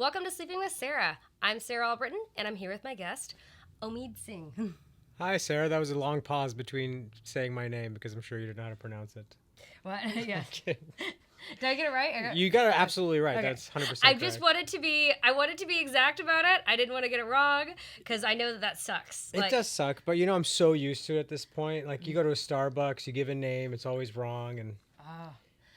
Welcome to Sleeping with Sarah. I'm Sarah Albritton, and I'm here with my guest, Omid Singh. Hi, Sarah. That was a long pause between saying my name because I'm sure you don't know how to pronounce it. What? Yeah. Did I get it right? You got it absolutely right. Okay. That's 100% I correct. just wanted to be. I wanted to be exact about it. I didn't want to get it wrong because I know that sucks. It does suck, but I'm so used to it at this point. Like, you go to a Starbucks, you give a name, it's always wrong, and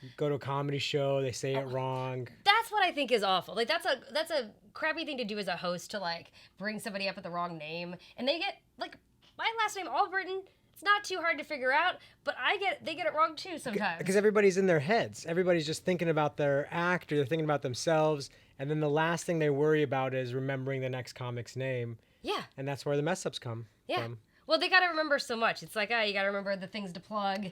you go to a comedy show, they say it wrong. That's what I think is awful. Like that's a crappy thing to do as a host, to like bring somebody up with the wrong name, and they get like my last name Albritton. It's not too hard to figure out, but they get it wrong too sometimes. Because everybody's in their heads. Everybody's just thinking about their act, or they're thinking about themselves, and then the last thing they worry about is remembering the next comic's name. Yeah. And that's where the mess ups come from. Well, they got to remember so much. It's like, you got to remember the things to plug.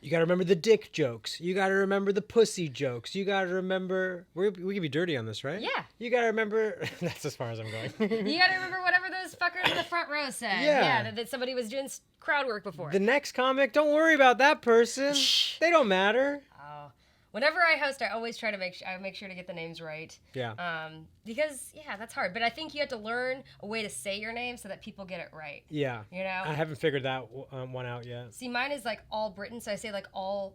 You got to remember the dick jokes. You got to remember the pussy jokes. You got to remember... We can be dirty on this, right? Yeah. You got to remember... That's as far as I'm going. You got to remember whatever those fuckers in the front row said. Yeah. That somebody was doing crowd work before. The next comic, don't worry about that person. They don't matter. Oh. Whenever I host, I always try to make sure to get the names right. Yeah. Because, that's hard. But I think you have to learn a way to say your name so that people get it right. Yeah. You know? I haven't figured that one out yet. See, mine is like all Britain, so I say all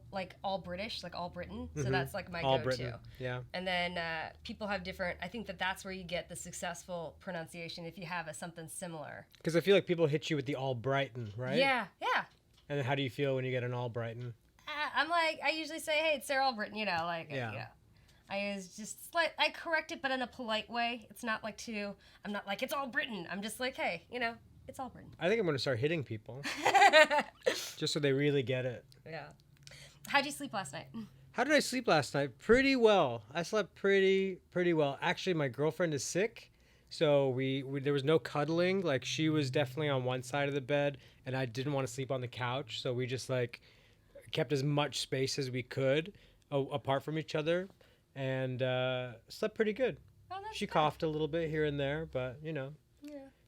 British, like all Britain. So that's like my All go-to. Britain. Yeah. And then people have different. I think that's where you get the successful pronunciation if you have something similar. Because I feel like people hit you with the all Brighton, right? Yeah. And then how do you feel when you get an all Brighton? I'm like, I usually say, hey, it's Sarah Albritton, I use just I correct it, but in a polite way. It's not like I'm not like, it's all Britain. I'm just like, hey, it's all Britain. I think I'm going to start hitting people. Just so they really get it. Yeah. How'd you sleep last night? How did I sleep last night? Pretty well. I slept pretty well. Actually, my girlfriend is sick, so we there was no cuddling. Like, she was definitely on one side of the bed, and I didn't want to sleep on the couch, so we just kept as much space as we could apart from each other, and slept pretty good. Oh, that's she good. coughed a little bit here and there, but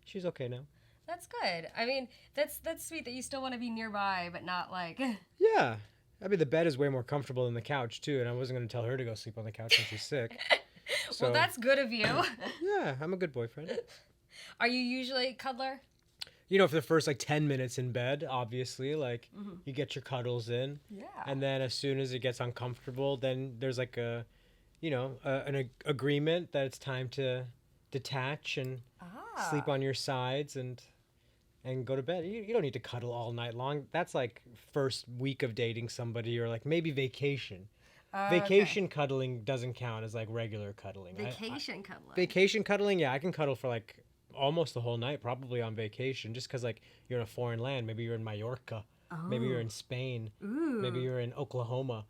she's okay now. That's good. I mean, that's sweet that you still want to be nearby, but not like. Yeah. I mean, the bed is way more comfortable than the couch, too, and I wasn't going to tell her to go sleep on the couch when she's sick. So, well, that's good of you. Yeah, I'm a good boyfriend. Are you usually a cuddler? For the first 10 minutes in bed, obviously, you get your cuddles in. Yeah. And then as soon as it gets uncomfortable, then there's an agreement that it's time to detach and sleep on your sides and go to bed. You don't need to cuddle all night long. That's first week of dating somebody, or maybe vacation. Vacation cuddling doesn't count as regular cuddling. Vacation cuddling. Vacation cuddling, yeah, I can cuddle for almost the whole night, probably on vacation, just because you're in a foreign land. Maybe you're in Mallorca. Maybe you're in Spain. Ooh. Maybe you're in Oklahoma.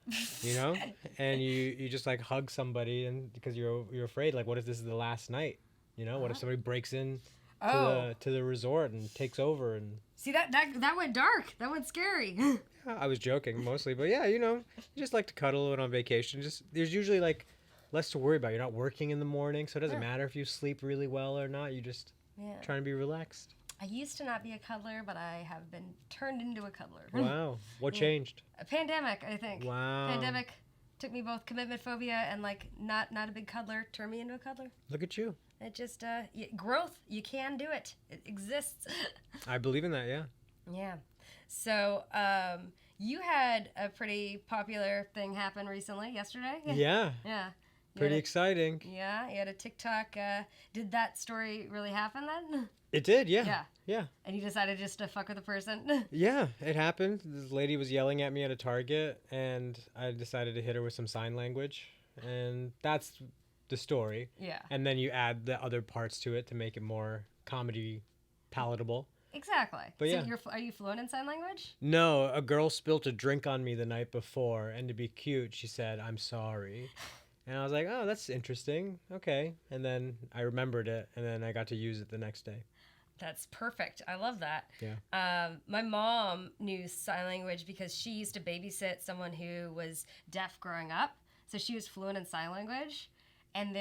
And you just hug somebody, and because you're afraid, what if this is the last night? What if somebody breaks in to the resort and takes over? And see, that went dark. That went scary. I was joking mostly, but yeah, you just like to cuddle when on vacation. Just there's usually less to worry about. You're not working in the morning, so it doesn't matter if you sleep really well or not. You just trying to be relaxed. I used to not be a cuddler, but I have been turned into a cuddler. Wow. What changed? A pandemic, I think. Wow. Pandemic took me both commitment phobia and not a big cuddler, turned me into a cuddler. Look at you. It just growth. You can do it. It exists. I believe in that, yeah. Yeah. So, you had a pretty popular thing happen recently, yesterday. Yeah. Yeah. Pretty exciting. Yeah, you had a TikTok. Did that story really happen then? It did, yeah. Yeah. And you decided just to fuck with the person? Yeah, it happened. This lady was yelling at me at a Target, and I decided to hit her with some sign language. And that's the story. Yeah. And then you add the other parts to it to make it more comedy palatable. Exactly. But so yeah. Are you fluent in sign language? No, a girl spilt a drink on me the night before, and to be cute, she said, "I'm sorry." And I was like, oh, that's interesting. Okay. And then I remembered it, and then I got to use it the next day. That's perfect. I love that. Yeah. My mom knew sign language because she used to babysit someone who was deaf growing up. So she was fluent in sign language. And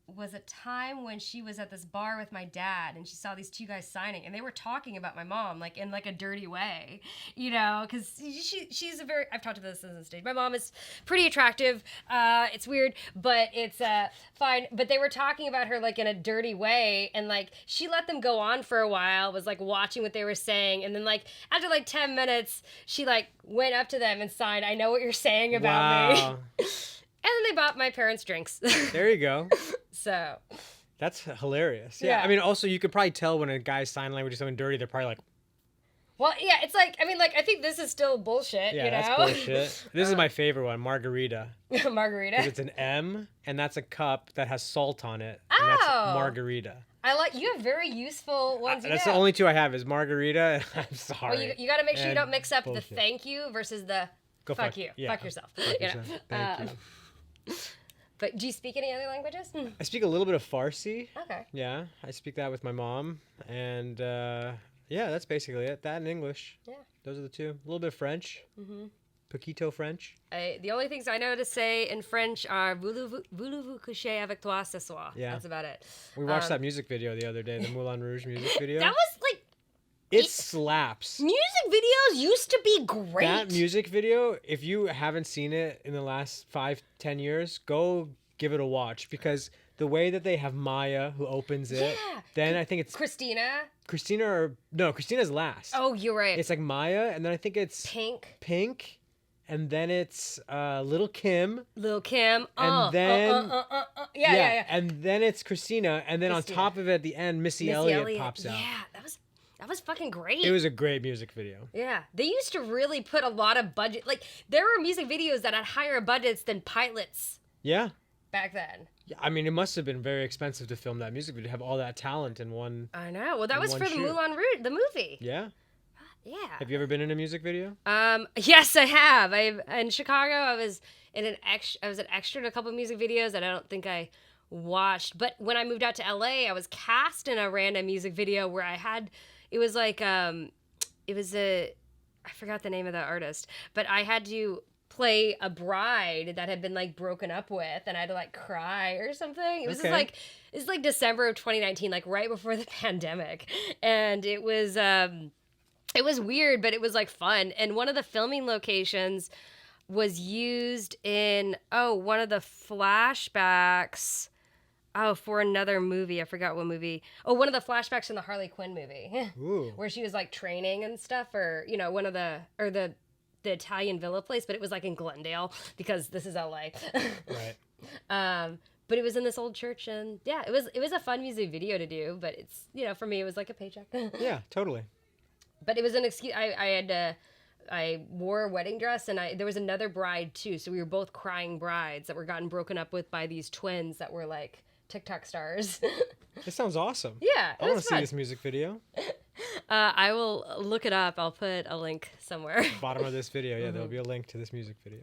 was a time when she was at this bar with my dad and she saw these two guys signing and they were talking about my mom like in like a dirty way, you know, because she's a very, I've talked to this on the stage, my mom is pretty attractive, it's weird, but it's fine, but they were talking about her like in a dirty way, and like she let them go on for a while, was like watching what they were saying, and then like after like 10 minutes she like went up to them and signed, "I know what you're saying about me." And then they bought my parents drinks. There you go. So. That's hilarious. Yeah. I mean, also, you could probably tell when a guy's sign language is something dirty, they're probably like, well, yeah, it's like, I mean, like, I think this is still bullshit, yeah, you know? that's bullshit. This is my favorite one, margarita. Margarita? 'Cause it's an M, and that's a cup that has salt on it. And that's margarita. I like, you have very useful ones. That's the only two I have is margarita. I'm sorry. Well, you got to make sure you don't mix up bullshit. the thank you versus the Go fuck you. Yeah. Fuck yourself. Fuck you yourself. know? Thank you. But do you speak any other languages? I speak a little bit of Farsi. Okay. Yeah, I speak that with my mom. And yeah, that's basically it. That and English. Yeah. Those are the two. A little bit of French. Mm-hmm. Poquito French. The only things I know to say in French are voulez-vous coucher avec toi ce soir? Yeah. That's about it. We watched that music video the other day, the Moulin Rouge music video. That was like... It slaps. Music videos used to be great. That music video, if you haven't seen it in the last 5-10 years, go give it a watch, because the way that they have Maya who opens it, then I think it's Christina's last. Oh, you're right. It's like Maya, and then I think it's Pink, and then it's Little Kim. And then yeah. And then it's Christina, and then on top of it at the end, Missy Elliott pops out. Yeah, that was fucking great. It was a great music video. Yeah. They used to really put a lot of budget. Like, there were music videos that had higher budgets than pilots. Yeah. Back then. Yeah, I mean, it must have been very expensive to film that music video, to have all that talent in one. I know. Well, that was for the shoot. Moulin Rouge, the movie. Yeah. Yeah. Have you ever been in a music video? Yes, I have. In Chicago, I was an extra in a couple of music videos that I don't think I watched. But when I moved out to LA, I was cast in a random music video where it was like, I forgot the name of the artist, but I had to play a bride that had been like broken up with, and I had to like cry or something. It was it's like December of 2019, like right before the pandemic. And it was weird, but it was like fun. And one of the filming locations was used in, one of the flashbacks. For another movie. I forgot what movie. One of the flashbacks in the Harley Quinn movie. Ooh. Where she was like training and stuff, or, you know, the Italian villa place, but it was like in Glendale, because this is LA. Right. But it was in this old church, and yeah, it was a fun music video to do, but it's, you know, for me it was like a paycheck. Yeah, totally. But it was an excuse. I wore a wedding dress, and there was another bride too, so we were both crying brides that were gotten broken up with by these twins that were like TikTok stars. This sounds awesome. Yeah, I want to see this music video. I will look it up. I'll put a link somewhere. Bottom of this video, yeah, there'll be a link to this music video.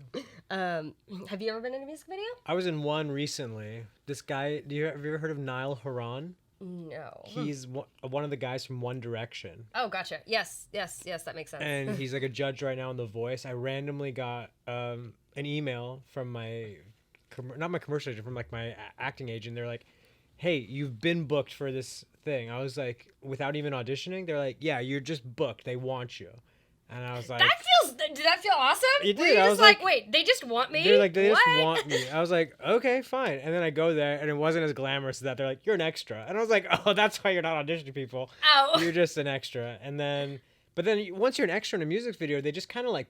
Have you ever been in a music video? I was in one recently. This guy, have you ever heard of Niall Horan? No. He's one of the guys from One Direction. Oh, gotcha. Yes, that makes sense. And he's like a judge right now on The Voice. I randomly got an email from not my commercial agent, from like my acting agent. They're like, hey, you've been booked for this thing. I was like, without even auditioning, they're like, yeah, you're just booked. They want you. And I was like, did that feel awesome? It did. Were you I just was like, wait, they just want me? They're like, they what? just want me. I was like, okay, fine. And then I go there, and it wasn't as glamorous as that. They're like, you're an extra. And I was like, oh, that's why you're not auditioning people. Ow. You're just an extra. But then once you're an extra in a music video, they just kind of like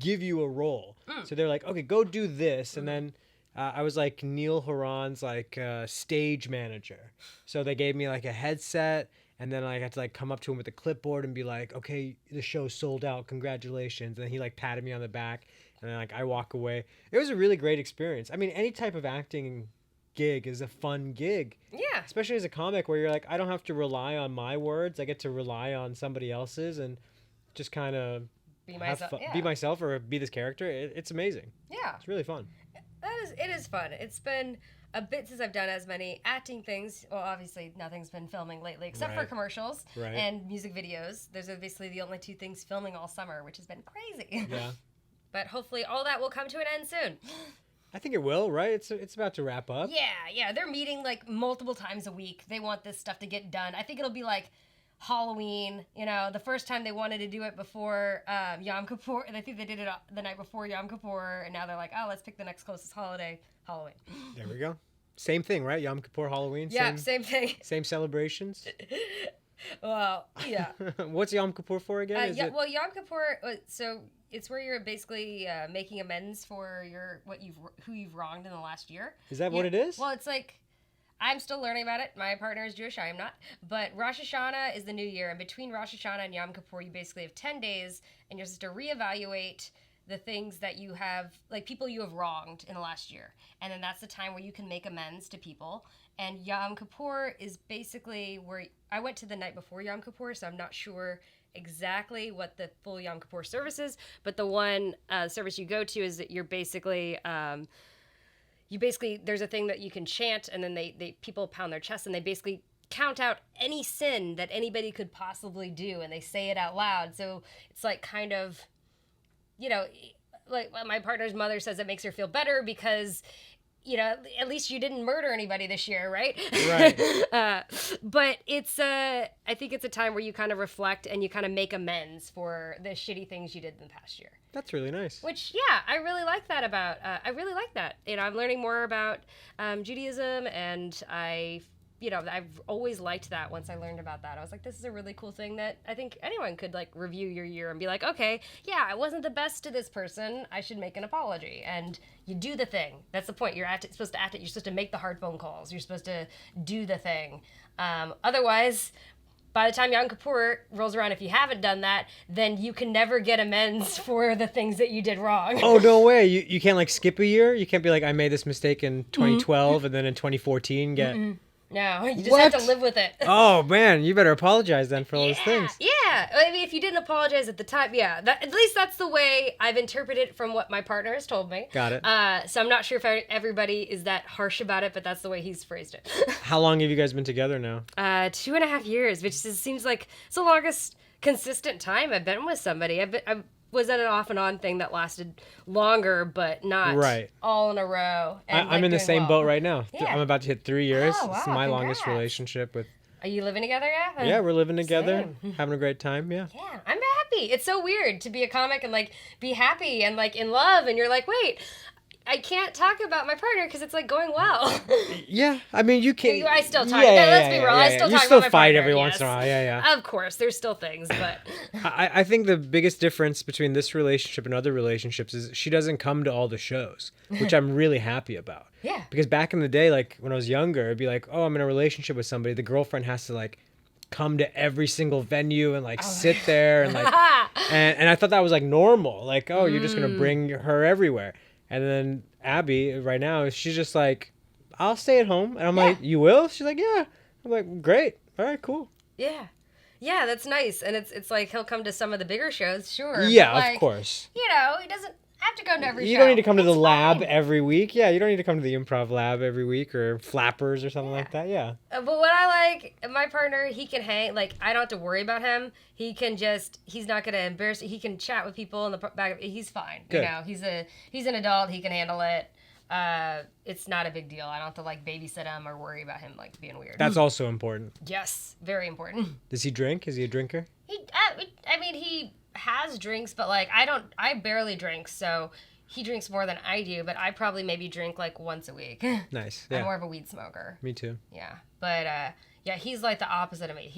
give you a role. So they're like, okay, go do this. And then I was like Neil Horan's like stage manager. So they gave me like a headset, and then I had to like come up to him with a clipboard and be like, okay, the show's sold out, congratulations. And he like patted me on the back, and then like I walk away. It was a really great experience. I mean, any type of acting gig is a fun gig. Yeah. Especially as a comic, where you're like, I don't have to rely on my words. I get to rely on somebody else's and just kind of be myself. Be myself, or be this character. It's amazing. Yeah. It's really fun. It is fun. It's been a bit since I've done as many acting things. Well, obviously nothing's been filming lately, except for commercials and music videos. Those are basically the only two things filming all summer, which has been crazy. Yeah. But hopefully all that will come to an end soon. I think it will, right? It's about to wrap up. Yeah. They're meeting like multiple times a week. They want this stuff to get done. I think it'll be like Halloween. You know, the first time they wanted to do it before Yom Kippur, and I think they did it the night before Yom Kippur, and now they're like, oh, let's pick the next closest holiday, Halloween. There we go. Same thing, right? Yom Kippur, Halloween. Yeah, same thing. Same celebrations. Well, yeah. What's Yom Kippur for again? Well, Yom Kippur. So it's where you're basically making amends for who you've wronged in the last year. Is that what it is? Well, it's like I'm still learning about it. My partner is Jewish. I am not. But Rosh Hashanah is the new year, and between Rosh Hashanah and Yom Kippur, you basically have 10 days, and you're supposed to reevaluate the things that you have, like people you have wronged in the last year. And then that's the time where you can make amends to people. And Yom Kippur is basically where I went to the night before Yom Kippur, so I'm not sure exactly what the full Yom Kippur service is, but the one service you go to is that you're basically there's a thing that you can chant, and then they people pound their chest, and they basically count out any sin that anybody could possibly do, and they say it out loud. So it's like kind of, you know, like my partner's mother says it makes her feel better because, you know, at least you didn't murder anybody this year, right? Right. But it's I think it's a time where you kind of reflect and you kind of make amends for the shitty things you did in the past year. That's really nice. Which, yeah, I really like that about, You know, I'm learning more about Judaism, and I've always liked that once I learned about that. I was like, this is a really cool thing that I think anyone could, like, review your year and be like, okay, yeah, I wasn't the best to this person. I should make an apology. And you do the thing. That's the point. You're supposed to act it. You're supposed to make the hard phone calls. You're supposed to do the thing. Otherwise, by the time Yom Kippur rolls around, if you haven't done that, then you can never get amends for the things that you did wrong. Oh, no way. You can't, like, skip a year? You can't be like, I made this mistake in 2012 and then in 2014 get... No, you just have to live with it. Oh, man, you better apologize then for all those things. Yeah, I mean, if you didn't apologize at the time, at least that's the way I've interpreted it from what my partner has told me. Got it. So I'm not sure if everybody is that harsh about it, but that's the way he's phrased it. How long have you guys been together now? 2.5 years, which seems like it's the longest consistent time I've been with somebody. I was at an off and on thing that lasted longer, but not all in a row. And I'm in the same boat right now. Yeah. I'm about to hit 3 years. Oh, wow, it's my longest relationship with... Are you living together yet? Yeah, we're living together, having a great time, yeah. Yeah, I'm happy. It's so weird to be a comic and, like, be happy and, like, in love, and you're like, wait, I can't talk about my partner because it's, like, going well. Yeah, I mean, you can't... I still talk. Let's be real. I still talk about my partner. You still fight every once in a while, yeah. Of course, there's still things, but... I think the biggest difference between this relationship and other relationships is she doesn't come to all the shows, which I'm really happy about. Yeah. Because back in the day, like, when I was younger, it'd be like, oh, I'm in a relationship with somebody. The girlfriend has to, like, come to every single venue and, like, sit there and, like... and I thought that was, like, normal. Like, oh, you're just going to bring her everywhere. And then Abby, right now, she's just like, I'll stay at home. And I'm like, you will? She's like, yeah. I'm like, great. All right, cool. Yeah. Yeah, that's nice. And it's like he'll come to some of the bigger shows, sure. Yeah, but, like, of course. You know, he doesn't have to go to every show. You don't need to come to the lab every week. Yeah, you don't need to come to the improv lab every week or Flappers or something like that. Yeah. But what I like, my partner, he can hang. Like, I don't have to worry about him. He can just, he's not going to embarrass. He can chat with people in the back. He's fine. Good. You know, he's an adult. He can handle it. It's not a big deal. I don't have to, like, babysit him or worry about him, like, being weird. That's also important. Yes, very important. Does he drink? Is he a drinker? I mean, he has drinks, but, like, I barely drink, so he drinks more than I do, but I probably maybe drink, like, once a week. Nice. Yeah. I'm more of a weed smoker. Me too. Yeah. But, yeah, he's, like, the opposite of me.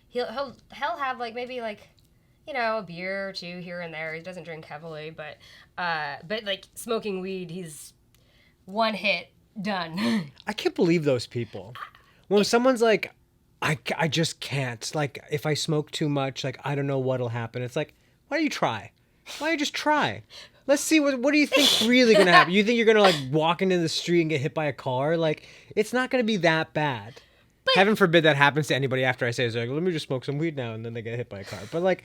He'll have, like, maybe, like, you know, a beer or two here and there. He doesn't drink heavily, but like, smoking weed, he's one hit, done. I can't believe those people. When someone's like, I just can't. Like, if I smoke too much, like, I don't know what'll happen. It's like, why don't you try? Why don't you just try? Let's see, what do you think's really going to happen? You think you're going to, like, walk into the street and get hit by a car? Like, it's not going to be that bad. But heaven forbid that happens to anybody after I say, it's like, let me just smoke some weed now, and then they get hit by a car. But, like,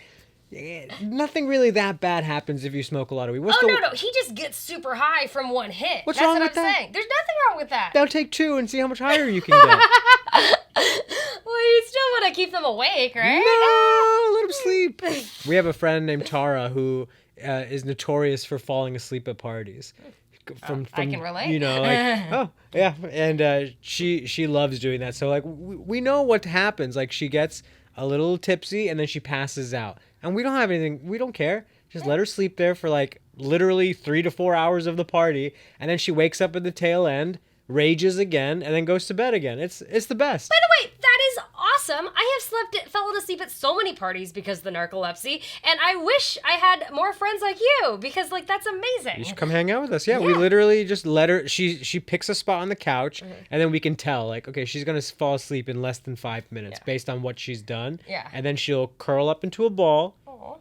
nothing really that bad happens if you smoke a lot of weed. No. He just gets super high from one hit. What's wrong with that? That's what I'm saying. There's nothing wrong with that. Now take two and see how much higher you can get. Well, you still want to keep them awake, right? No, let them sleep. We have a friend named Tara who is notorious for falling asleep at parties. from I can relate. you know, like oh yeah, and she loves doing that. So like we know what happens. Like she gets a little tipsy and then she passes out, and we don't have anything. We don't care. Just let her sleep there for like literally 3 to 4 hours of the party, and then she wakes up at the tail end, rages again, and then goes to bed again. It's the best. By the way, that is awesome. I have fallen asleep at so many parties because of the narcolepsy, and I wish I had more friends like you because like that's amazing. You should come hang out with us. Yeah, we literally just let her. She picks a spot on the couch, and then we can tell like, okay, she's gonna fall asleep in less than 5 minutes based on what she's done. Yeah. And then she'll curl up into a ball,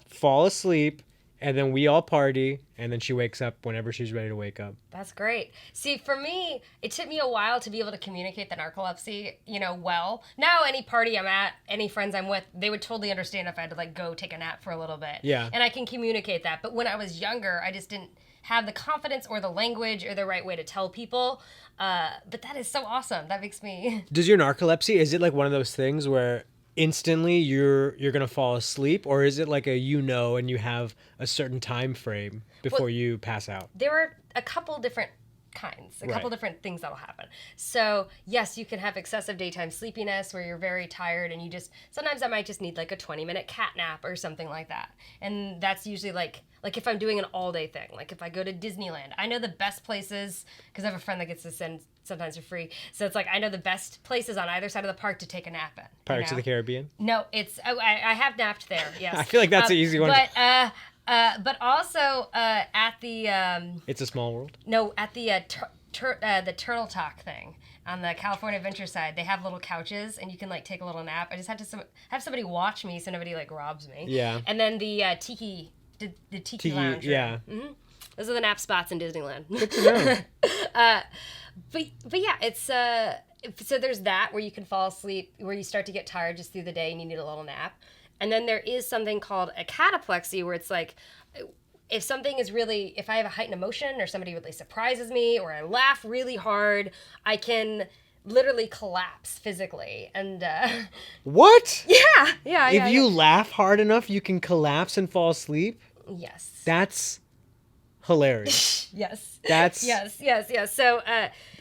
fall asleep, and then we all party, and then she wakes up whenever she's ready to wake up. That's great. See, for me, it took me a while to be able to communicate the narcolepsy, well. Now, any party I'm at, any friends I'm with, they would totally understand if I had to, like, go take a nap for a little bit. Yeah. And I can communicate that. But when I was younger, I just didn't have the confidence or the language or the right way to tell people. But that is so awesome. That makes me... Does your narcolepsy, is it like one of those things where instantly you're gonna fall asleep, or is it like and you have a certain time frame before you pass out? There are a couple different kinds, a couple different things that'll happen. So yes, you can have excessive daytime sleepiness where you're very tired and sometimes I might just need like a 20-minute cat nap or something like that. And that's usually like if I'm doing an all-day thing, like if I go to Disneyland, I know the best places because I have a friend that gets to send sometimes for free. So it's like I know the best places on either side of the park to take a nap in. Pirates of the Caribbean? No, I have napped there. Yes. I feel like that's an easy one. But also at the It's a Small World. No, at the Turtle Talk thing on the California Adventure side, they have little couches and you can like take a little nap. I just had to have somebody watch me so nobody like robs me. Yeah. And then the Tiki Lounge. Yeah. Mm-hmm. Those are the nap spots in Disneyland. Good to know. But yeah, it's so there's that where you can fall asleep, where you start to get tired just through the day and you need a little nap. And then there is something called a cataplexy where it's like if I have a heightened emotion or somebody really surprises me or I laugh really hard, I can literally collapse physically. And what? Yeah. If you laugh hard enough, you can collapse and fall asleep? Yes. That's hilarious. Yes. That's yes. So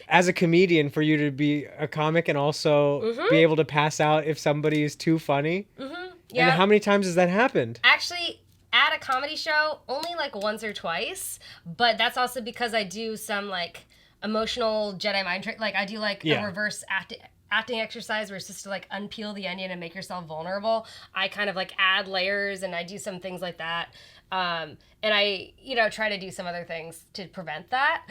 as a comedian, for you to be a comic and also be able to pass out if somebody is too funny. Yeah. And how many times has that happened? Actually, at a comedy show, only like once or twice. But that's also because I do some like emotional Jedi mind trick. Like I do like a reverse acting exercise where it's just to like unpeel the onion and make yourself vulnerable. I kind of like add layers and I do some things like that. And I, try to do some other things to prevent that.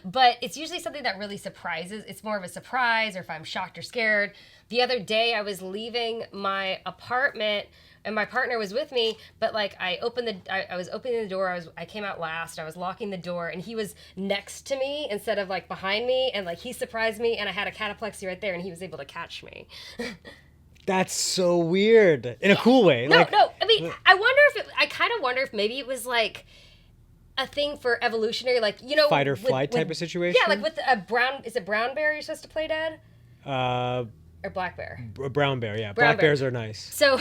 But it's usually something that really surprises. It's more of a surprise or if I'm shocked or scared. The other day I was leaving my apartment and my partner was with me, but like I was opening the door. I came out last. I was locking the door and he was next to me instead of like behind me. And like he surprised me and I had a cataplexy right there and he was able to catch me. That's so weird in a cool way. No. I mean, I kind of wonder if maybe it was like a thing for evolutionary, like, fight or flight type of situation. Yeah, like with a is it brown bear you're supposed to play dead? Or black bear? Brown bear, yeah. Black bears are nice. So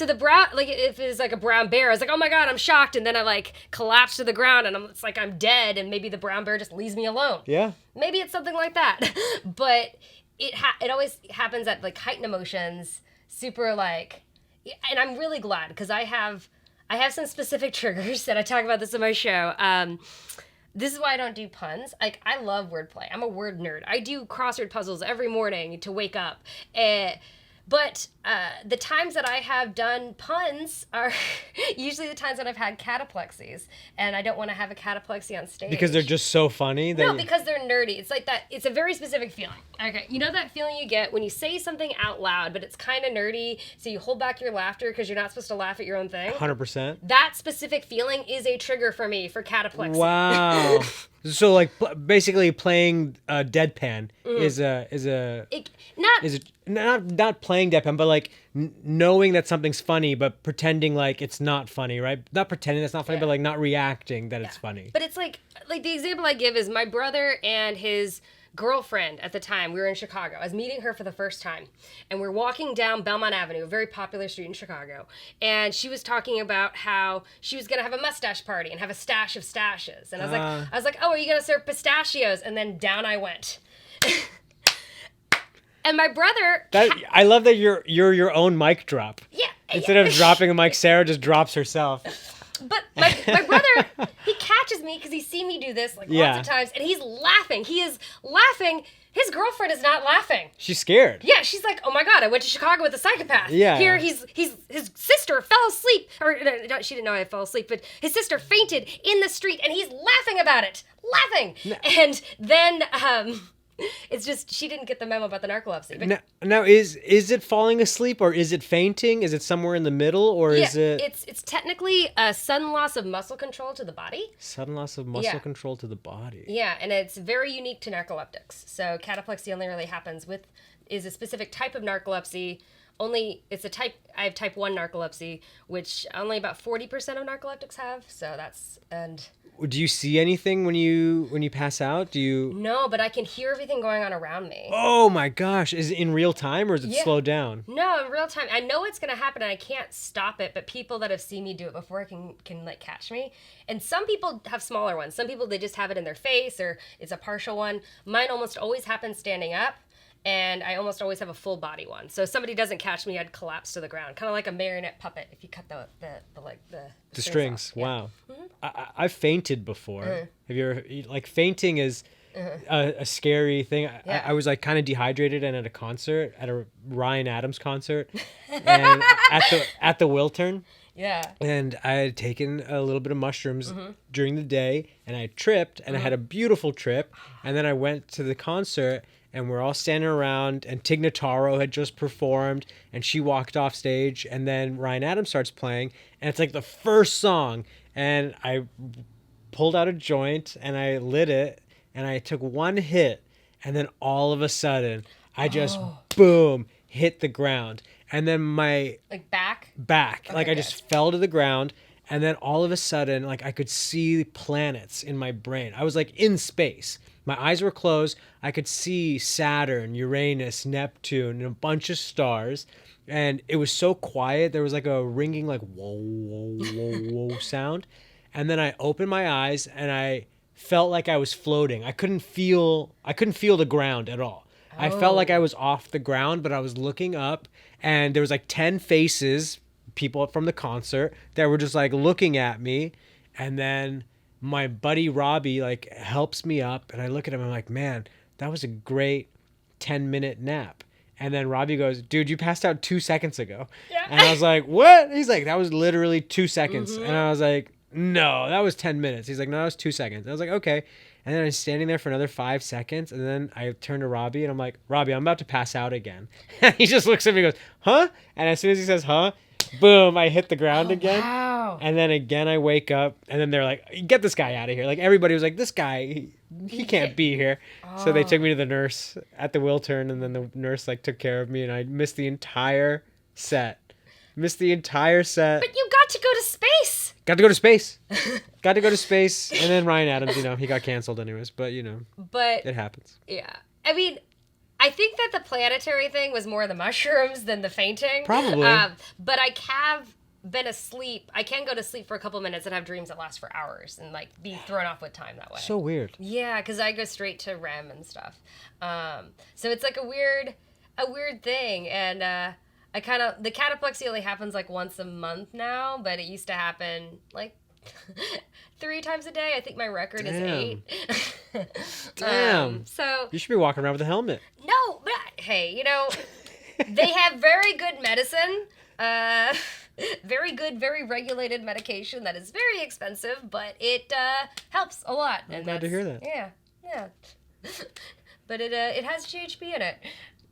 the brown, like if it's like a brown bear, I was like, oh my God, I'm shocked. And then I like collapse to the ground and it's like I'm dead and maybe the brown bear just leaves me alone. Yeah. Maybe it's something like that. But it always happens at like heightened emotions, super like, and I'm really glad because I have some specific triggers that I talk about this in my show. This is why I don't do puns. Like, I love wordplay. I'm a word nerd. I do crossword puzzles every morning to wake up. But the times that I have done puns are usually the times that I've had cataplexies. And I don't want to have a cataplexy on stage. Because they're just so funny? No, because they're nerdy. It's like that. It's a very specific feeling. Okay, you know that feeling you get when you say something out loud, but it's kind of nerdy, so you hold back your laughter because you're not supposed to laugh at your own thing? 100%. That specific feeling is a trigger for me for cataplexy. Wow. So like basically playing deadpan is not playing deadpan, but like knowing that something's funny, but pretending like it's not funny, right? Not pretending it's not funny, but like not reacting that it's funny. But it's like the example I give is my brother and his girlfriend at the time, we were in Chicago. I was meeting her for the first time. And we're walking down Belmont Avenue, a very popular street in Chicago. And she was talking about how she was going to have a mustache party and have a stash of stashes. And I was like, oh, are you going to serve pistachios? And then down I went. And my brother... I love that you're your own mic drop. Yeah. Instead of dropping a mic, Sarah just drops herself. But my brother, he catches me because he's seen me do this lots of times, and he's laughing. He is laughing. His girlfriend is not laughing. She's scared. Yeah, she's like, oh my God, I went to Chicago with a psychopath. Yeah. Here, his sister fell asleep. Or, no, she didn't know I fell asleep, but his sister fainted in the street, and he's laughing about it. Laughing. No. And then... it's just she didn't get the memo about the narcolepsy. But now is it falling asleep or is it fainting? Is it somewhere in the middle or is it? It's technically a sudden loss of muscle control to the body. Sudden loss of muscle control to the body. Yeah, and it's very unique to narcoleptics. So cataplexy only really happens is a specific type of narcolepsy. I have type 1 narcolepsy, which only about 40% of narcoleptics have. So do you see anything when you pass out? Do you? No, but I can hear everything going on around me. Oh my gosh. Is it in real time or is it slowed down? No, in real time. I know it's going to happen and I can't stop it, but people that have seen me do it before can catch me. And some people have smaller ones. Some people, they just have it in their face or it's a partial one. Mine almost always happens standing up. And I almost always have a full body one. So if somebody doesn't catch me, I'd collapse to the ground. Kind of like a marionette puppet if you cut the strings. Yeah. Wow. Mm-hmm. I've fainted before. Mm-hmm. Have you ever, fainting is a scary thing. Yeah. I was kind of dehydrated and at a concert, at a Ryan Adams concert, and at the Wiltern. Yeah. And I had taken a little bit of mushrooms during the day, and I tripped, and I had a beautiful trip. And then I went to the concert, and we're all standing around, and Tig Notaro had just performed, and she walked off stage, and then Ryan Adams starts playing, and it's the first song, and I pulled out a joint, and I lit it, and I took one hit, and then all of a sudden, I just, boom, hit the ground. And then my... back? Back. Okay, I just fell to the ground. And then all of a sudden, I could see planets in my brain. I was in space. My eyes were closed. I could see Saturn, Uranus, Neptune, and a bunch of stars. And it was so quiet. There was a ringing, whoa, whoa, whoa, whoa sound. And then I opened my eyes and I felt like I was floating. I couldn't feel the ground at all. I felt like I was off the ground, but I was looking up, and there was 10 faces, people from the concert, that were just looking at me. And then my buddy Robbie helps me up, and I look at him and I'm like, man, that was a great 10-minute nap. And then Robbie goes, dude, you passed out 2 seconds ago. Yeah. And I was like, what? He's like, that was literally 2 seconds. Mm-hmm. And I was like, no, that was 10 minutes. He's like, no, that was 2 seconds. I was like, okay. And then I was standing there for another 5 seconds. And then I turned to Robbie and I'm like, Robbie, I'm about to pass out again. And he just looks at me and goes, huh? And as soon as he says, huh, boom, I hit the ground again. Wow. And then again, I wake up and then they're like, get this guy out of here. Everybody was like, this guy, he can't be here. So they took me to the nurse at the Wiltern, and then the nurse took care of me, and I missed the entire set. But you got to go to space. Got to go to space. And then Ryan Adams, he got canceled anyways. But, but it happens. Yeah. I mean, I think that the planetary thing was more the mushrooms than the fainting. Probably. But I have been asleep. I can go to sleep for a couple minutes and have dreams that last for hours and be thrown off with time that way. So weird. Yeah, because I go straight to REM and stuff. So it's a weird thing. And the cataplexy only happens once a month now, but it used to happen 3 times a day. I think my record is 8. Damn. So you should be walking around with a helmet. No, but hey, they have very good medicine. Very good, very regulated medication that is very expensive, but it helps a lot. I'm glad to hear that. Yeah. But it has GHB in it.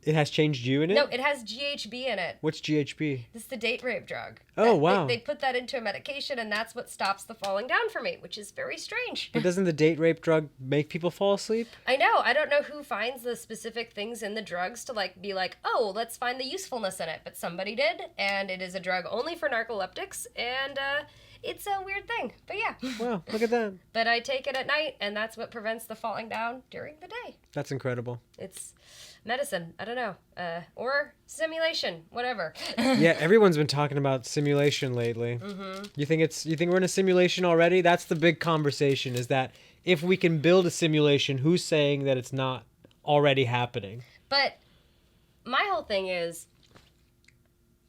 It has changed you in it? No, it has GHB in it. What's GHB? It's the date rape drug. Oh, wow. They put that into a medication, and that's what stops the falling down for me, which is very strange. But doesn't the date rape drug make people fall asleep? I know. I don't know who finds the specific things in the drugs to be oh, let's find the usefulness in it. But somebody did, and it is a drug only for narcoleptics, and It's a weird thing, but yeah. Wow, look at that. But I take it at night, and that's what prevents the falling down during the day. That's incredible. It's medicine. I don't know. Or simulation, whatever. Yeah, everyone's been talking about simulation lately. You think we're in a simulation already? That's the big conversation, is that if we can build a simulation, who's saying that it's not already happening? But my whole thing is,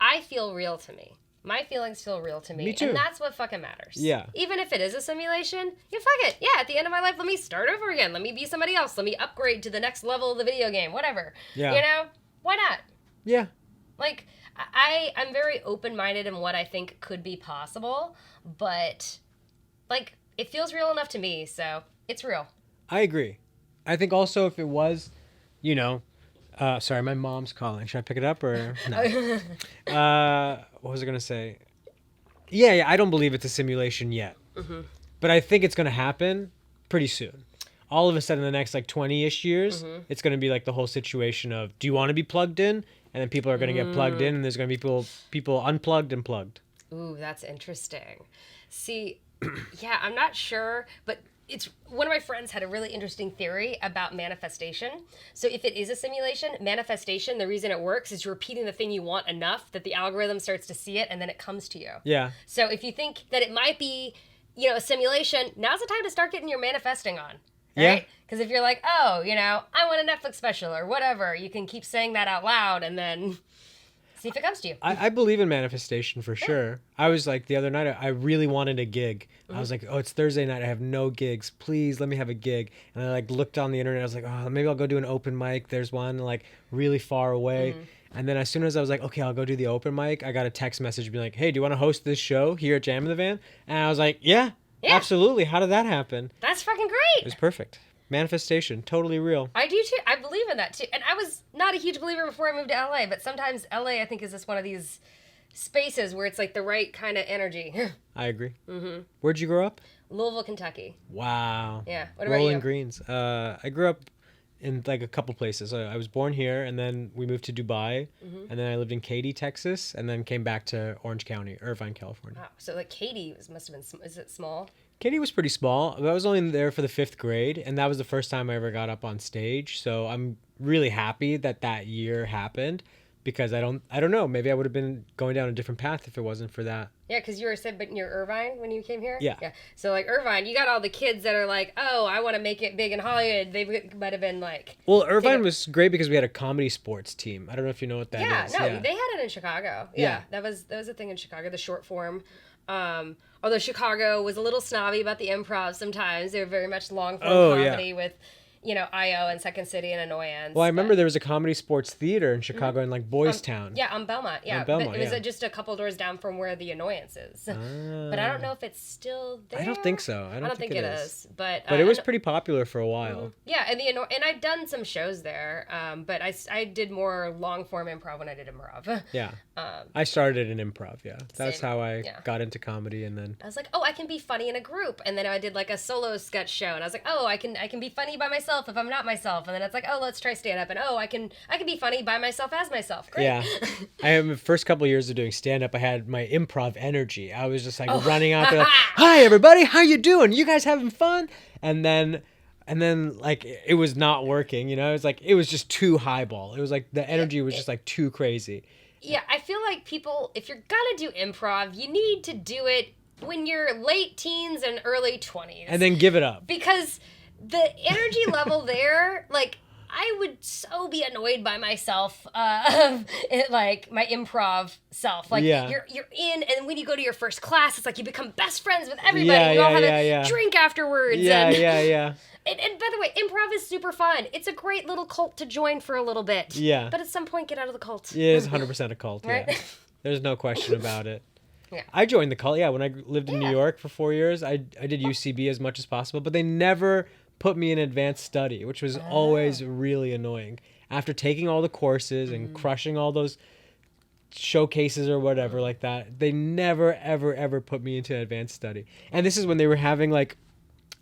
I feel real to me. My feelings feel real to me. Me too. And that's what fucking matters. Yeah. Even if it is a simulation, yeah, fuck it. Yeah, at the end of my life, let me start over again. Let me be somebody else. Let me upgrade to the next level of the video game. Whatever. Yeah. You know? Why not? Yeah. Like, I'm very open-minded in what I think could be possible, but, like, it feels real enough to me, so it's real. I agree. I think also if it was, you know, sorry, my mom's calling. Should I pick it up or no? What was I gonna say? Yeah, I don't believe it's a simulation yet, but I think it's gonna happen pretty soon. All of a sudden, in the next like 20-ish years, it's gonna be like the whole situation of, do you want to be plugged in? And then people are gonna get plugged in, and there's gonna be people unplugged and plugged. Ooh, that's interesting. See, yeah, I'm not sure, but it's one of my friends had a really interesting theory about manifestation. So if it is a simulation, manifestation, the reason it works is you're repeating the thing you want enough that the algorithm starts to see it and then it comes to you. Yeah. So if you think that it might be, you know, a simulation, now's the time to start getting your manifesting on. Right? Yeah. Because if you're like, oh, you know, I want a Netflix special or whatever, you can keep saying that out loud and then see if it comes to you. I believe in manifestation for sure. I was like, the other night, I really wanted a gig. I was like, oh, it's Thursday night. I have no gigs. Please let me have a gig. And I like looked on the internet. I was like, oh, maybe I'll go do an open mic. There's one like really far away. And then as soon as I was like, okay, I'll go do the open mic, I got a text message being like, hey, do you want to host this show here at Jam in the Van? And I was like, yeah, absolutely. How did that happen? That's fucking It great. was perfect. Manifestation, totally real. I do too. I believe in that too. And I was not a huge believer before I moved to LA, but sometimes LA I think is just one of these spaces where it's like the right kind of energy. I agree. Where'd you grow up? Louisville, Kentucky. Wow. Yeah. What about Rolling you? Greens. I grew up in like a couple places. I was born here, and then we moved to Dubai, and then I lived in Katy, Texas, and then came back to Orange County, Irvine, California. Wow. So like Katy must have been. Is it small? Katy was pretty small. I was only there for the 5th grade, and that was the first time I ever got up on stage. So I'm really happy that that year happened, because I don't know. Maybe I would have been going down a different path if it wasn't for that. Yeah, because you were said, but you're Irvine when you came here. Yeah. Yeah. So like Irvine, you got all the kids that are like, oh, I want to make it big in Hollywood. They might have been like. Well, Irvine was great because we had a comedy sports team. I don't know if you know what that is. Yeah, no, they had it in Chicago. Yeah, that was a thing in Chicago, the short form. Although Chicago was a little snobby about the improv sometimes. They were very much long form comedy with, you know, IO and Second City and Annoyance. Well, I remember there was a comedy sports theater in Chicago in like Boys Town. Yeah, on Belmont. Yeah, Belmont, but it was just a couple doors down from where the Annoyance is. But I don't know if it's still there. I don't think so. I don't think it is. But it was pretty popular for a while. Yeah, and and I've done some shows there. But I did more long form improv when I did improv. Yeah. I started in improv. Yeah, that's Same. how I got into comedy, and then I was like, oh, I can be funny in a group, and then I did like a solo sketch show, and I was like, oh, I can be funny by myself if I'm not myself, and then it's like, oh, let's try stand up, and oh, I can be funny by myself as myself. Great. Yeah. I have the first couple of years of doing stand up. I had my improv energy. I was just like running out there, like, hi everybody, how you doing? You guys having fun? And then like it was not working. You know, it was just too highball. It was like the energy was just like too crazy. Yeah, I feel like people, if you're gonna do improv, you need to do it when you're late teens and early 20s. And then give it up. Because the energy level there, like, I would so be annoyed by myself, like my improv self. Like you're in, and when you go to your first class, it's like you become best friends with everybody. You all have a drink afterwards. Yeah. And by the way, improv is super fun. It's a great little cult to join for a little bit. Yeah. But at some point, get out of the cult. Yeah, it's 100% a cult. Right? Yeah. There's no question about it. Yeah. I joined the cult. Yeah, when I lived in New York for 4 years, I did UCB as much as possible, but they never put me in advanced study, which was always really annoying. After taking all the courses and crushing all those showcases or whatever like that, they never, ever put me into advanced study. And this is when they were having like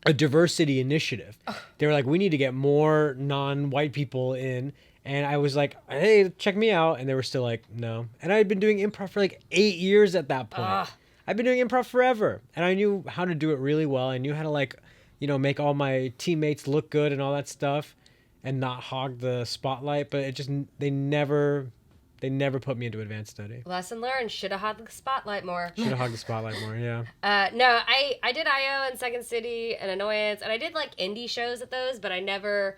a diversity initiative. They were like, we need to get more non-white people in. And I was like, hey, check me out. And they were still like, no. And I had been doing improv for like 8 years at that point. I've been doing improv forever, and I knew how to do it really well. I knew how to like, make all my teammates look good and all that stuff, and not hog the spotlight. But it just they never put me into advanced study. Lesson learned. Should have hogged the spotlight more. Should have hogged the spotlight more. Yeah. No, I did IO and Second City and Annoyance, and I did like indie shows at those, but I never.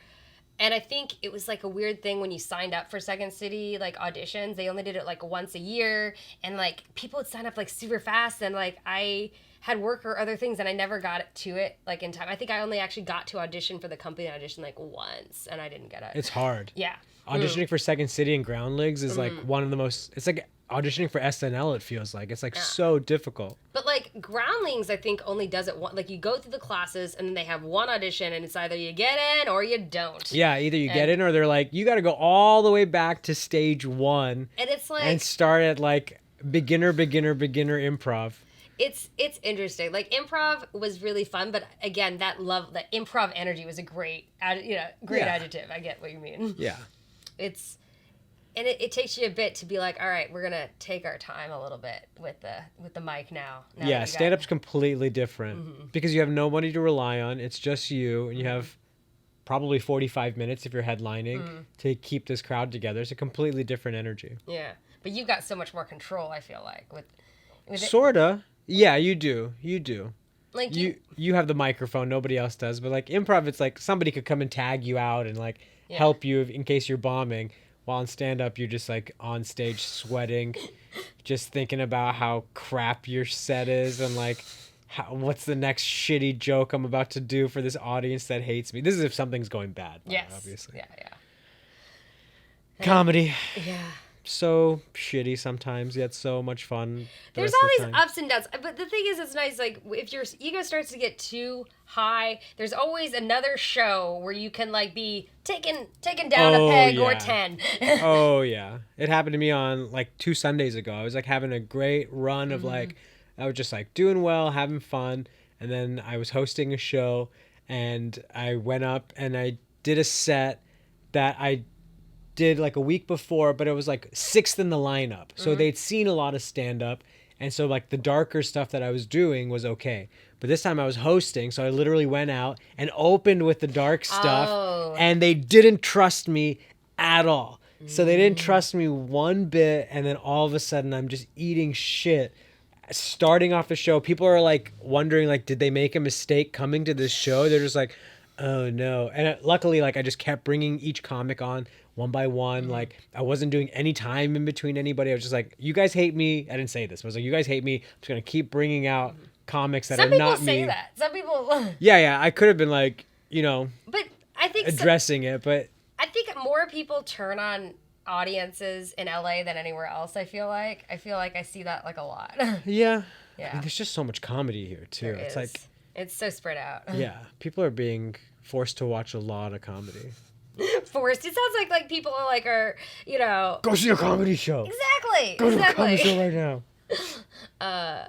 And I think it was like a weird thing when you signed up for Second City, like auditions. They only did it like once a year, and like people would sign up like super fast, and like I had work or other things, and I never got to it like in time. I think I only actually got to audition for the company I auditioned like once, and I didn't get it. It's hard. Yeah. Auditioning for Second City and Groundlings is like one of the most. It's like auditioning for SNL. It feels like it's like so difficult. But like Groundlings, I think only does it one. Like you go through the classes and then they have one audition, and it's either you get in or you don't. Yeah, either you get in or they're like, you got to go all the way back to stage 1, and it's like and start at like beginner improv. It's interesting. Like improv was really fun, but again, that improv energy was a great adjective. I get what you mean. Yeah. It takes you a bit to be like, all right, we're gonna take our time a little bit with the mic now. Yeah, stand up's completely different because you have nobody to rely on. It's just you, and you have probably 45 minutes if you're headlining to keep this crowd together. It's a completely different energy. Yeah, but you've got so much more control. I feel like with sorta. Yeah, you do. Like you have the microphone, nobody else does. But like improv, it's like somebody could come and tag you out and like help you in case you're bombing. While on stand-up, you're just like on stage sweating, just thinking about how crap your set is and like what's the next shitty joke I'm about to do for this audience that hates me. This is if something's going bad. Yes. Obviously. Yeah. Comedy. Yeah. So shitty sometimes, yet so much fun. There's all these ups and downs, but the thing is, it's nice. Like if your ego starts to get too high, there's always another show where you can like be taken down a peg or 10. Oh yeah, it happened to me on like 2 Sundays ago. I was like having a great run of like, I was just like doing well, having fun, and then I was hosting a show, and I went up and I did a set that I did like a week before, but it was like 6th in the lineup. So they'd seen a lot of stand up. And so like the darker stuff that I was doing was okay. But this time I was hosting. So I literally went out and opened with the dark stuff and they didn't trust me at all. So they didn't trust me one bit. And then all of a sudden I'm just eating shit. Starting off the show, people are like wondering like, did they make a mistake coming to this show? They're just like, oh no. And luckily like I just kept bringing each comic on one by one. Like I wasn't doing any time in between anybody. I was just like, you guys hate me. I didn't say this. I was like, you guys hate me. I'm just going to keep bringing out comics that are not me. Some people say that. Some people. Yeah. I could have been like, but I think addressing it, but I think more people turn on audiences in LA than anywhere else. I feel like I see that like a lot. Yeah. Yeah. I mean, there's just so much comedy here too. It's like, it's so spread out. Yeah. People are being forced to watch a lot of comedy. Forced. It sounds like people are go see a comedy show. Exactly. Go to a comedy show right now.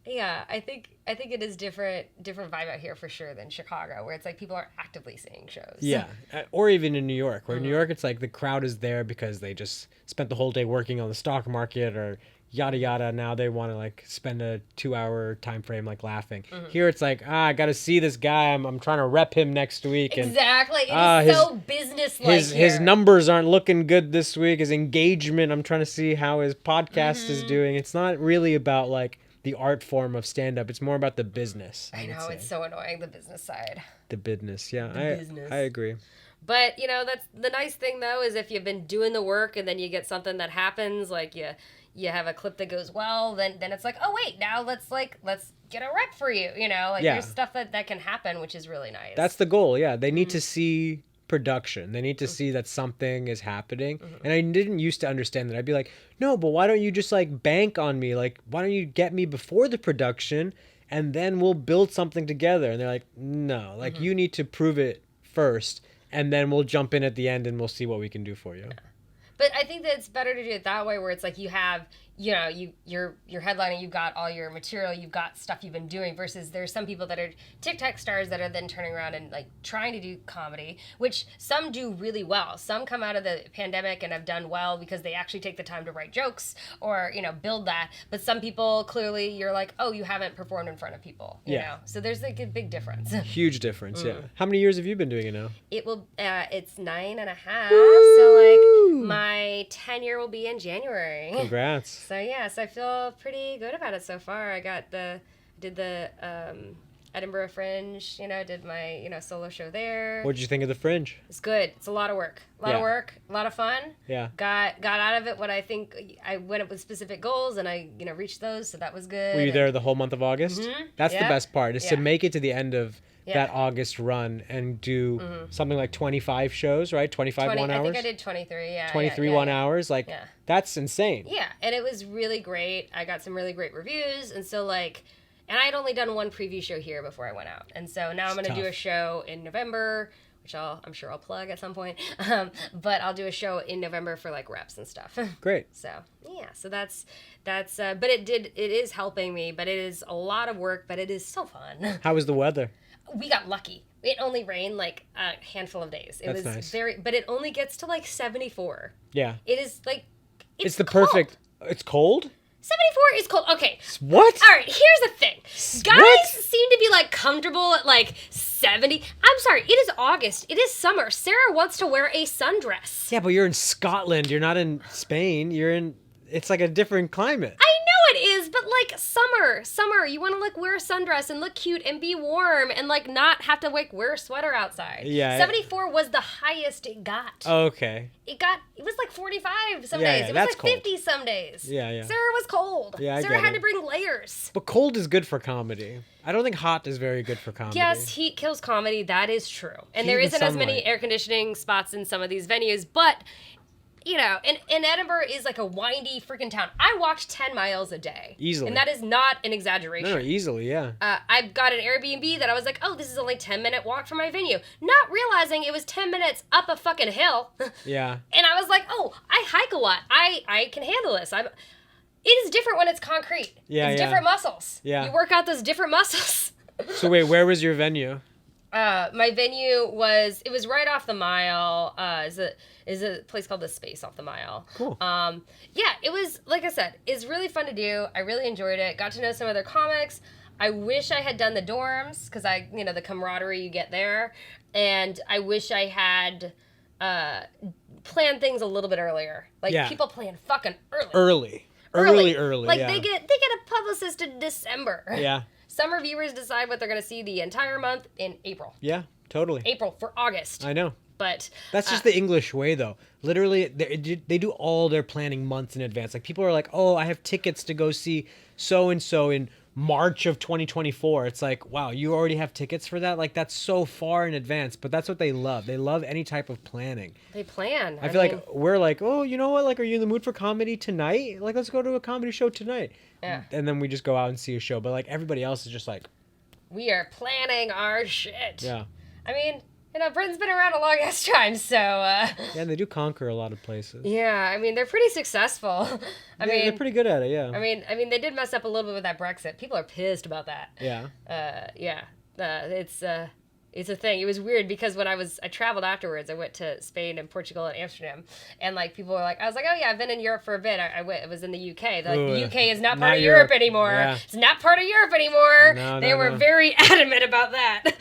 Yeah, I think it is different vibe out here for sure than Chicago, where it's like people are actively seeing shows. Yeah, or even in New York, where in New York it's like the crowd is there because they just spent the whole day working on the stock market or yada yada. Now they want to like spend a 2-hour time frame like laughing. Here it's like I got to see this guy. I'm trying to rep him next week. Exactly. It is so business-like. His numbers aren't looking good this week. His engagement. I'm trying to see how his podcast is doing. It's not really about like the art form of stand up. It's more about the business. I know it's so annoying, the business side. The business. Yeah, business. I agree. But that's the nice thing though, is if you've been doing the work and then you get something that happens, like you have a clip that goes well, then it's like, oh wait, now let's get a rep for you, there's stuff that can happen, which is really nice. That's the goal. Yeah, they need to see production. They need to see that something is happening. And I didn't used to understand that. I'd be like, no, but why don't you just like bank on me? Like, why don't you get me before the production and then we'll build something together? And they're like, no, like you need to prove it first and then we'll jump in at the end and we'll see what we can do for you. But I think that it's better to do it that way, where it's like you have, you're headlining, you've got all your material, you've got stuff you've been doing, versus there's some people that are TikTok stars that are then turning around and like trying to do comedy, which some do really well. Some come out of the pandemic and have done well because they actually take the time to write jokes or, build that. But some people, clearly, you're like, oh, you haven't performed in front of people, you know? So there's like a big difference. Huge difference, yeah. How many years have you been doing it now? It's 9.5. So like my 10-year will be in January. Congrats. So yes, I feel pretty good about it so far. I did the Edinburgh Fringe, did my, solo show there. What'd you think of the Fringe? It's good. It's a lot of work. A lot of fun. Yeah. Got out of it what I think. I went up with specific goals and I, reached those, so that was good. Were you there the whole month of August? Mm-hmm. That's the best part, is to make it to the end of that August run and do something like 25 shows, right? 25 1 hours? I think I did 23, yeah. 23 1 hours? Like, that's insane. Yeah, and it was really great. I got some really great reviews, and so like, and I had only done one preview show here before I went out. And so now I'm going to do a show in November, which I'm sure I'll plug at some point. But I'll do a show in November for like reps and stuff. Great. So, yeah, so that's but it is helping me, but it is a lot of work, but it is so fun. How was the weather? We got lucky. It only rained like a handful of days. It was nice. But it only gets to like 74. Yeah. It is like, it's the cold. perfect, it's cold? 74 is cold. Okay. What? All right, here's the thing. Guys seem to be like comfortable at like 70. I'm sorry, it is August. It is summer. Sarah wants to wear a sundress. Yeah, but you're in Scotland. You're not in Spain. It's like a different climate. I know it is, but like summer, you want to like wear a sundress and look cute and be warm and like not have to like wear a sweater outside. Yeah. 74 was the highest it got. Okay. It was like 45 some days. Yeah, it was that's like 50 some days. Yeah. Sarah was cold. Yeah, Sarah had to bring layers. But cold is good for comedy. I don't think hot is very good for comedy. Yes, heat kills comedy. That is true. And there isn't as many air conditioning spots in some of these venues, but and Edinburgh is like a windy freaking town. I walked 10 miles a day. Easily. And that is not an exaggeration. No, easily, yeah. I've got an Airbnb that I was like, oh, this is only 10-minute walk from my venue. Not realizing it was 10 minutes up a fucking hill. Yeah. And I was like, oh, I hike a lot. I can handle this. It is different when it's concrete. Yeah, it's different muscles. Yeah. You work out those different muscles. So wait, where was your venue? My venue was right off the Mile. Is a place called The Space off the Mile. Cool. Yeah, it was, like I said, it's really fun to do. I really enjoyed it. Got to know some other comics. I wish I had done the dorms because the camaraderie you get there, and I wish I had planned things a little bit earlier. Like people plan fucking early. Early. Like they get a publicist in December. Yeah. Some reviewers decide what they're going to see the entire month in April. Yeah, totally. April for August. I know. But that's just the English way, though. Literally, they do all their planning months in advance. Like, people are like, oh, I have tickets to go see so-and-so in March of 2024. It's like, wow, you already have tickets for that? Like, that's so far in advance. But that's what they love. They love any type of planning. They plan. I feel like we're like, oh, you know what? Like, are you in the mood for comedy tonight? Like, let's go to a comedy show tonight. Yeah. And then we just go out and see a show. But, like, everybody else is just like, we are planning our shit. Yeah. I mean, Britain's been around a long ass time, so. Yeah, and they do conquer a lot of places. Yeah, I mean, they're pretty successful. I mean, they're pretty good at it. Yeah. I mean, they did mess up a little bit with that Brexit. People are pissed about that. Yeah. It's a thing. It was weird because when I traveled afterwards. I went to Spain and Portugal and Amsterdam, and like people were like, I was like, oh yeah, I've been in Europe for a bit. I was in the UK. The UK is not part of Europe anymore. Yeah. It's not part of Europe anymore. They were very adamant about that.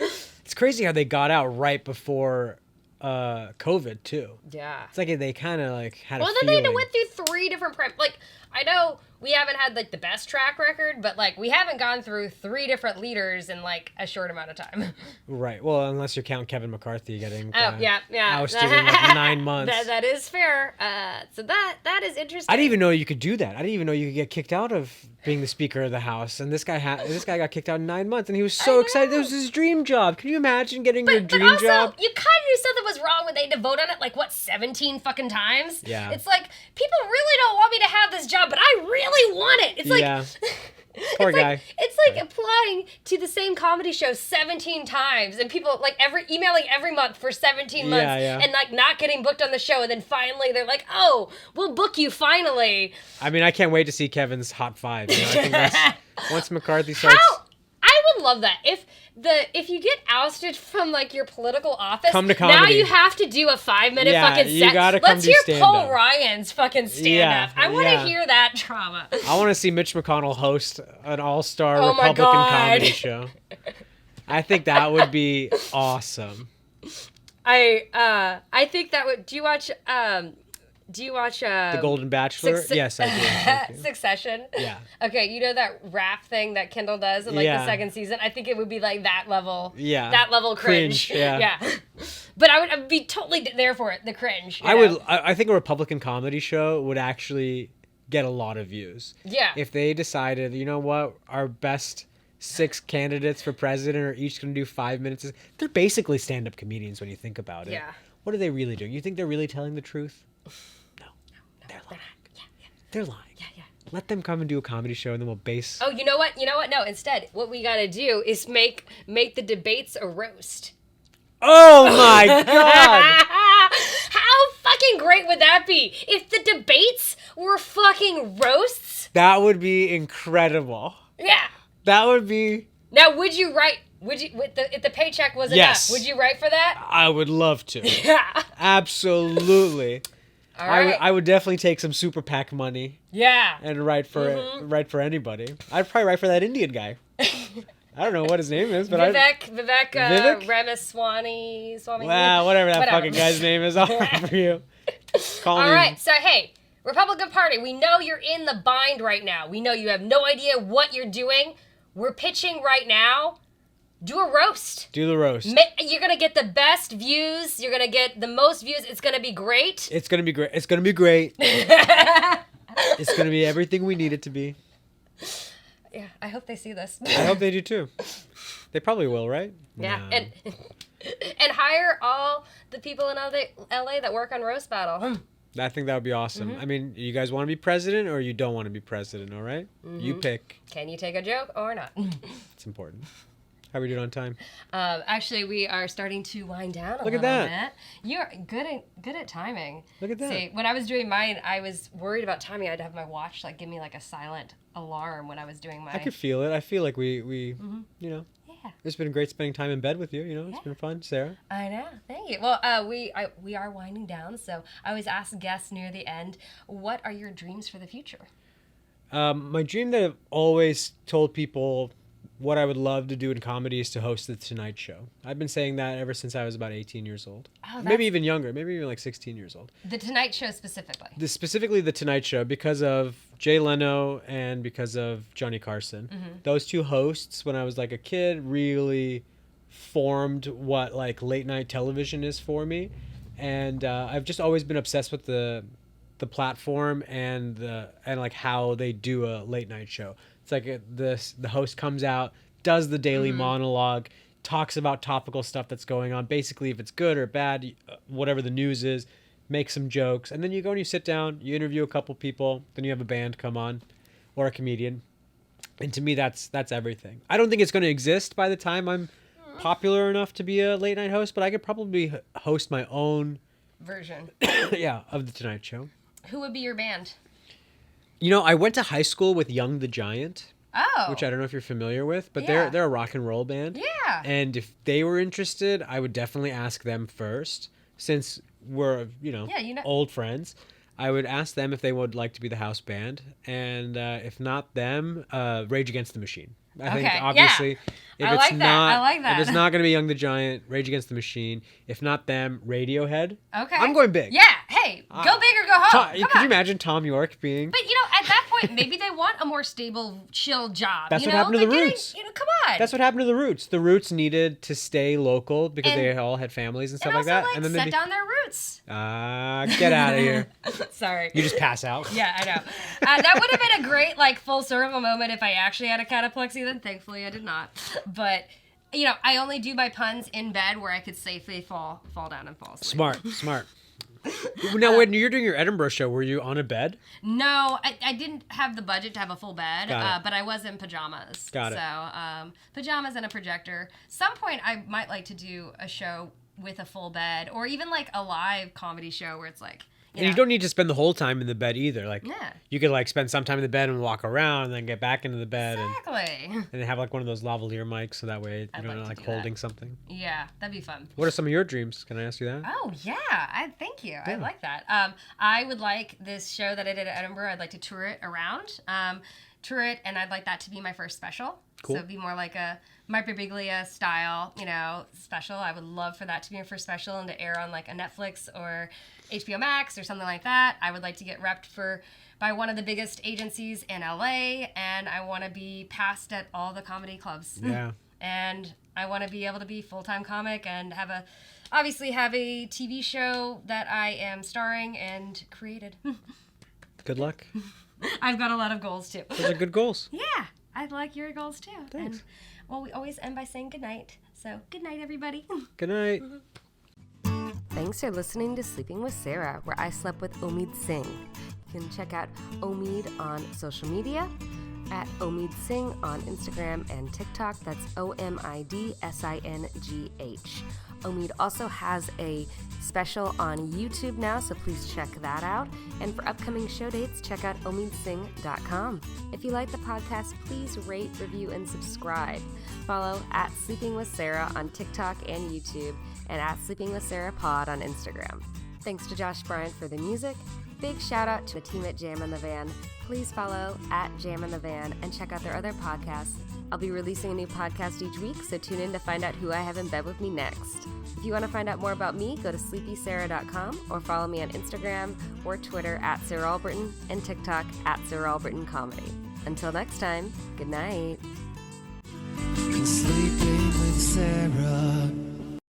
It's crazy how they got out right before COVID too. Yeah. It's like they kind of like had a then feeling. they went through 3 different like, I know we haven't had like the best track record, but like we haven't gone through 3 different leaders in like a short amount of time. Right. Well, unless you count Kevin McCarthy getting ousted in like 9 months. That is fair. So that is interesting. I didn't even know you could do that. I didn't even know you could get kicked out of being the Speaker of the House. And this guy got kicked out in 9 months, and he was so excited. It was his dream job. Can you imagine getting your dream also, job? You kind of knew something was wrong when they had to vote on it like 17 fucking times. Yeah. It's like, people really don't want me to have this job, but I really want it. It's like, Poor guy. It's like applying to the same comedy show 17 times, and people like emailing every month for 17 months, and like not getting booked on the show, and then finally they're like, "Oh, we'll book you finally." I mean, I can't wait to see Kevin's Hot 5. You know? I think that's, once McCarthy starts. I would love that if you get ousted from like your political office, come to comedy. Now you have to do a 5-minute fucking set. You gotta come Let's hear Paul stand-up. Ryan's fucking stand up. I want to hear that drama. I want to see Mitch McConnell host an all-star Oh my Republican God. comedy show. I think that would be awesome. I think that would. Do you watch The Golden Bachelor? Yes, I do. Thank you. Succession? Yeah. Okay, you know that rap thing that Kendall does in like the second season? I think it would be like that level. Yeah. That level cringe. Yeah. But I'd be totally there for it, the cringe. I think a Republican comedy show would actually get a lot of views. Yeah. If they decided, you know what, our best 6 candidates for president are each going to do 5 minutes. They're basically stand-up comedians when you think about it. Yeah. What are they really doing? You think they're really telling the truth? No. They're lying. Yeah. They're lying. Yeah. Let them come and do a comedy show, and then we'll base. Oh, you know what? No, instead, what we got to do is make the debates a roast. Oh my God! How fucking great would that be? If the debates were fucking roasts? That would be incredible. Yeah. That would be... Now, would you write... if the paycheck was Yes. enough, would you write for that? I would love to. Yeah. Absolutely. All right. I would definitely take some super PAC money. Yeah. And write for anybody. I'd probably write for that Indian guy. I don't know what his name is, but Vivek Ramaswamy. Wow, whatever that fucking guy's name is, I'll write for you. Call me. All right, so hey, Republican Party, we know you're in the bind right now. We know you have no idea what you're doing. We're pitching right now. Do a roast. Do the roast. You're going to get the best views. You're going to get the most views. It's going to be great. It's going to be great. It's going to be great. It's going to be everything we need it to be. Yeah, I hope they see this. I hope they do too. They probably will, right? Yeah, No. and hire all the people in LA that work on Roast Battle. I think that would be awesome. Mm-hmm. I mean, you guys want to be president or you don't want to be president, all right? Mm-hmm. You pick. Can you take a joke or not? It's important. How are we doing on time? Actually, we are starting to wind down a Look little at that. bit. You're good at timing. Look at that. See, when I was doing mine, I was worried about timing. I'd have my watch like give me like a silent alarm when I was doing mine. I could feel it. I feel like we you know. Yeah. It's been great spending time in bed with you. You know, it's been fun, Sarah. I know. Thank you. Well, we are winding down, so I always ask guests near the end, what are your dreams for the future? My dream that I've always told people what I would love to do in comedy is to host The Tonight Show. I've been saying that ever since I was about 18 years old. Oh, maybe even younger. Maybe even like 16 years old. The Tonight Show specifically. Specifically The Tonight Show because of Jay Leno and because of Johnny Carson. Mm-hmm. Those two hosts, when I was like a kid, really formed what like late night television is for me. And I've just always been obsessed with the platform and like how they do a late night show. It's like the host comes out, does the daily monologue, talks about topical stuff that's going on. Basically, if it's good or bad, whatever the news is, make some jokes. And then you go and you sit down, you interview a couple people, then you have a band come on or a comedian. And to me, that's everything. I don't think it's going to exist by the time I'm popular enough to be a late night host, but I could probably host my own version. Of The Tonight Show. Who would be your band? You know, I went to high school with Young the Giant. Oh. Which I don't know if you're familiar with, but Yeah. they're a rock and roll band. Yeah. And if they were interested, I would definitely ask them first, since we're old friends. I would ask them if they would like to be the house band, and if not them, Rage Against the Machine. I think obviously, if I it's like that. not, I like that. if it's not going to be Young the Giant, Rage Against the Machine. If not them, Radiohead. Okay. I'm going big. Yeah. Hey, go big or go home. Could you imagine Tom York being? But at that point, maybe they want a more stable, chill job. That's what happened to the Roots. Come on. That's what happened to the Roots. The Roots needed to stay local because they all had families and stuff and like also, that. And then set down their roots. Get out of here. Sorry. You just pass out. Yeah, I know. That would have been a great full circle moment if I actually had a cataplexy. Then thankfully I did not. But I only do my puns in bed where I could safely fall down and fall asleep. Smart. Now, when you're doing your Edinburgh show, were you on a bed? No, I didn't have the budget to have a full bed, Got it. but I was in pajamas. Got it. So pajamas and a projector. Some point I might like to do a show with a full bed, or even like a live comedy show where it's like, And you don't need to spend the whole time in the bed either. Like, Yeah. you could like spend some time in the bed and walk around, and then get back into the bed, Exactly. and then have like one of those lavalier mics, so that way you I'd don't like to like do that. holding something. Yeah, that'd be fun. What are some of your dreams? Can I ask you that? Oh yeah, thank you. I like that. I would like this show that I did at Edinburgh. I'd like to tour it around, and I'd like that to be my first special. Cool. So it'd be more like a Mike Birbiglia style, special. I would love for that to be my first special and to air on like a Netflix or HBO Max or something like that. I would like to get repped by one of the biggest agencies in LA, and I want to be passed at all the comedy clubs. Yeah. And I want to be able to be full-time comic and obviously have a TV show that I am starring and created. Good luck. I've got a lot of goals too. Those are good goals. Yeah, I'd like your goals too. Thanks. And, well, we always end by saying good night. So good night, everybody. Good night. Thanks for listening to Sleeping with Sarah, where I slept with Omid Singh. You can check out Omid on social media at Omid Singh on Instagram and TikTok. That's OMIDSINGH. Omid also has a special on YouTube now, so please check that out. And for upcoming show dates, check out omidsingh.com. If you like the podcast, please rate, review, and subscribe. Follow at Sleeping with Sarah on TikTok and YouTube, and at Sleeping with Sarah Pod on Instagram. Thanks to Josh Bryant for the music. Big shout out to the team at Jam in the Van. Please follow at Jam in the Van and check out their other podcasts. I'll be releasing a new podcast each week, so tune in to find out who I have in bed with me next. If you want to find out more about me, go to sleepysarah.com or follow me on Instagram or Twitter at Sarah Albritton and TikTok at Sarah Albritton Comedy. Until next time, good night. Sleeping with Sarah.